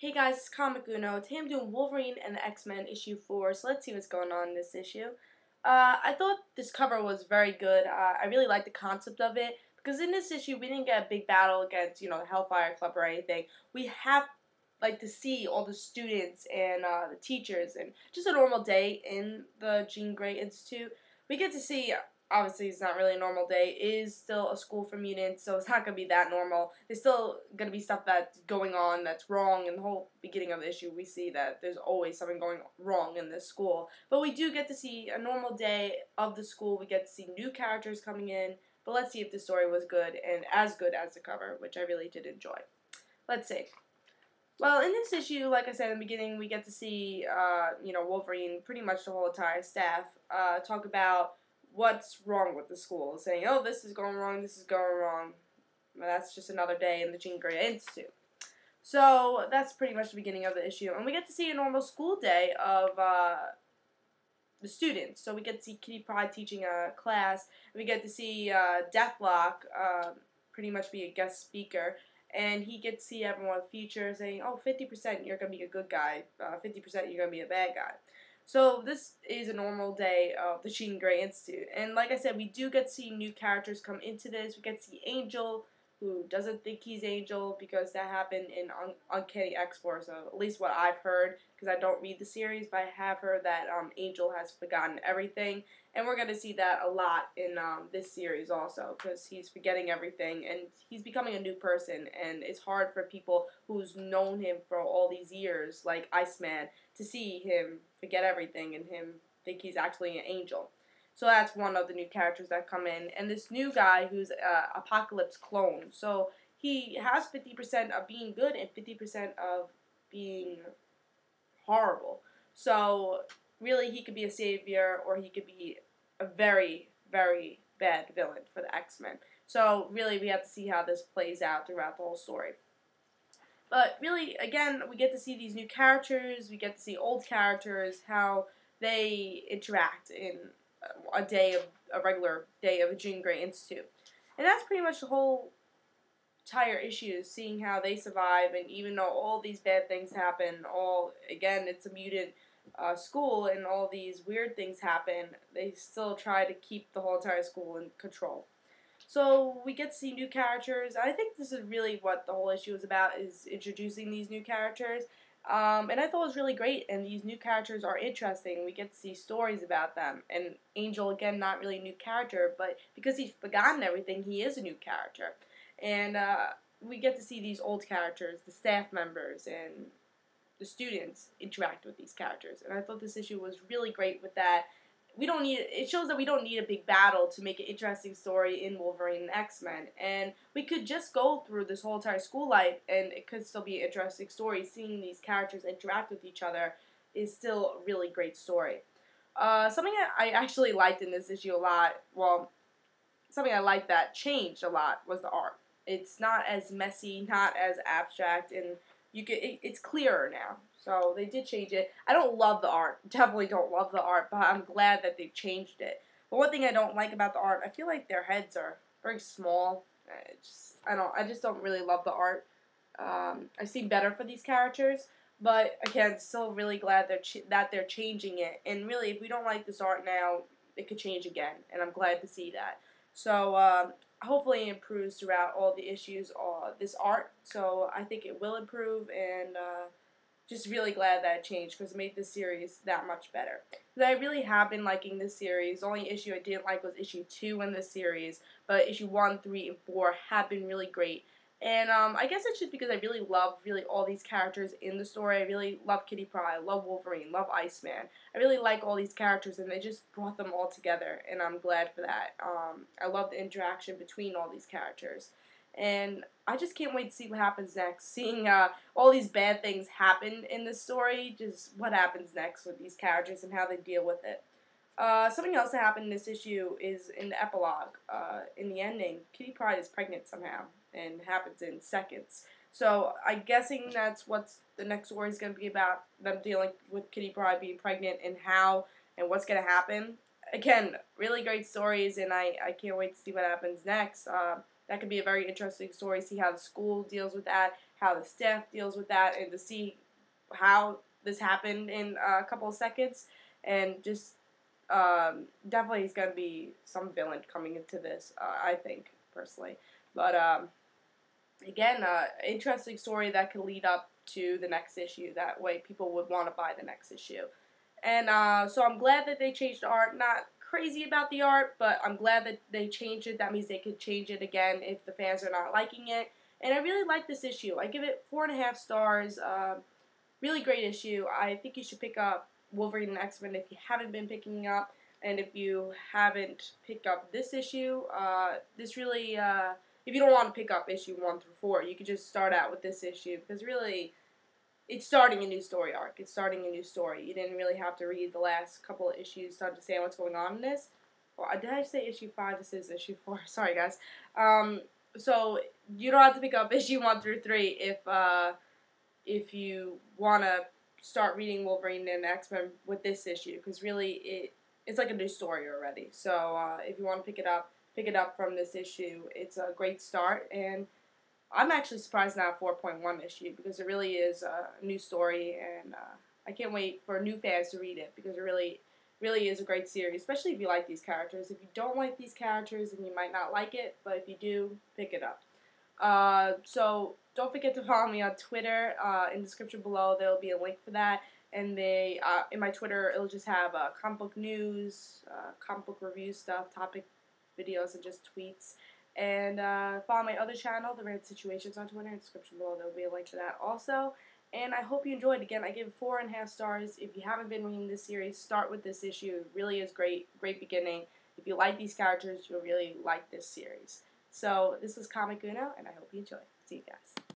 Hey guys, it's Comic Uno. Today I'm doing Wolverine and the X-Men issue 4, so let's see what's going on in this issue. I thought this cover was very good. I really like the concept of it, because in this issue we didn't get a big battle against, the Hellfire Club or anything. We have, to see all the students and the teachers and just a normal day in the Jean Grey Institute. We get to see, obviously it's not really a normal day. It is still a school for mutants, so it's not going to be that normal. There's still going to be stuff that's going on that's wrong. In the whole beginning of the issue, we see that there's always something going wrong in this school. But we do get to see a normal day of the school. We get to see new characters coming in. But let's see if the story was good and as good as the cover, which I really did enjoy. Let's see. Well, in this issue, like I said in the beginning, we get to see, Wolverine, pretty much the whole entire staff, talk about what's wrong with the school, saying, oh, this is going wrong, this is going wrong. Well, that's just another day in the Jean Grey Institute. So that's pretty much the beginning of the issue. And we get to see a normal school day of the students. So we get to see Kitty Pryde teaching a class. We get to see Deathlock pretty much be a guest speaker. And he gets to see everyone's future saying, oh, 50% you're going to be a good guy, 50% you're going to be a bad guy. So this is a normal day of the Jean Grey Institute. And like I said, we do get to see new characters come into this. We get to see Angel, who doesn't think he's Angel because that happened in Uncanny X-Force, so at least what I've heard, because I don't read the series, but I have heard that Angel has forgotten everything, and we're going to see that a lot in this series also, because he's forgetting everything, and he's becoming a new person, and it's hard for people who's known him for all these years, like Iceman, to see him forget everything and him think he's actually an angel. So that's one of the new characters that come in. And this new guy who's Apocalypse clone. So he has 50% of being good and 50% of being horrible. So really he could be a savior or he could be a very, very bad villain for the X-Men. So really we have to see how this plays out throughout the whole story. But really, again, we get to see these new characters. We get to see old characters, how they interact in a regular day of a Jean Grey Institute. And that's pretty much the whole entire issue, seeing how they survive, and even though all these bad things happen, again, it's a mutant school, and all these weird things happen, they still try to keep the whole entire school in control. So we get to see new characters. I think this is really what the whole issue is about, is introducing these new characters. And I thought it was really great, and these new characters are interesting. We get to see stories about them. And Angel, again, not really a new character, but because he's forgotten everything, he is a new character. And we get to see these old characters, the staff members, and the students interact with these characters. And I thought this issue was really great with that. It shows that we don't need a big battle to make an interesting story in Wolverine and X-Men. And we could just go through this whole entire school life and it could still be an interesting story. Seeing these characters interact with each other is still a really great story. Something that I actually liked in this issue a lot, something I liked that changed a lot was the art. It's not as messy, not as abstract, and it's clearer now. So they did change it. I don't love the art. Definitely don't love the art, but I'm glad that they changed it. But one thing I don't like about the art, I feel like their heads are very small. I just don't really love the art. I've seen better for these characters, but again, still really glad that they're changing it. And really, if we don't like this art now, it could change again, and I'm glad to see that. So hopefully it improves throughout all the issues, this art. So I think it will improve, and just really glad that it changed because it made this series that much better. Because I really have been liking this series. The only issue I didn't like was issue 2 in this series, but issue 1, 3, and 4 have been really great. And I guess it's just because I really love all these characters in the story. I really love Kitty Pryde, love Wolverine, love Iceman. I really like all these characters, and they just brought them all together, and I'm glad for that. I love the interaction between all these characters. And I just can't wait to see what happens next. Seeing all these bad things happen in this story, just what happens next with these characters and how they deal with it. Something else that happened in this issue is in the epilogue. In the ending, Kitty Pryde is pregnant somehow, and happens in seconds. So I'm guessing that's what the next story is going to be about, them dealing with Kitty Pryde being pregnant and how and what's going to happen. Again, really great stories, and I can't wait to see what happens next. That could be a very interesting story, see how the school deals with that, how the staff deals with that, and to see how this happened in a couple of seconds, and just definitely is going to be some villain coming into this, I think, personally. But again, interesting story that could lead up to the next issue. That way people would want to buy the next issue. And so I'm glad that they changed the art. Not crazy about the art, but I'm glad that they changed it. That means they could change it again if the fans are not liking it. And I really like this issue. I give it 4.5 stars. Really great issue. I think you should pick up Wolverine and X-Men if you haven't been picking up. And if you haven't picked up this issue, this really, if you don't want to pick up issue 1 through 4, you could just start out with this issue, because really, it's starting a new story arc. It's starting a new story. You didn't really have to read the last couple of issues to understand what's going on in this. Well, did I say issue 5? This is issue 4. Sorry, guys. So you don't have to pick up issue 1 through 3 if you want to start reading Wolverine and X-Men with this issue, because really it's like a new story already. So if you want to pick it up from this issue. It's a great start, and I'm actually surprised now at 4.1 issue, because it really is a new story, and I can't wait for new fans to read it, because it really is a great series, especially if you like these characters. If you don't like these characters, then you might not like it, but if you do, pick it up. So don't forget to follow me on Twitter. In the description below, there will be a link for that. And in my Twitter, it'll just have comic book news, comic book review stuff, topic videos, and just tweets. And follow my other channel, The Random Situations, on Twitter. In the description below, there will be a link to that also. And I hope you enjoyed. Again, I give 4.5 stars. If you haven't been reading this series, start with this issue. It really is great beginning. If you like these characters, you'll really like this series. So this is Comic Uno, and I hope you enjoy. See you guys.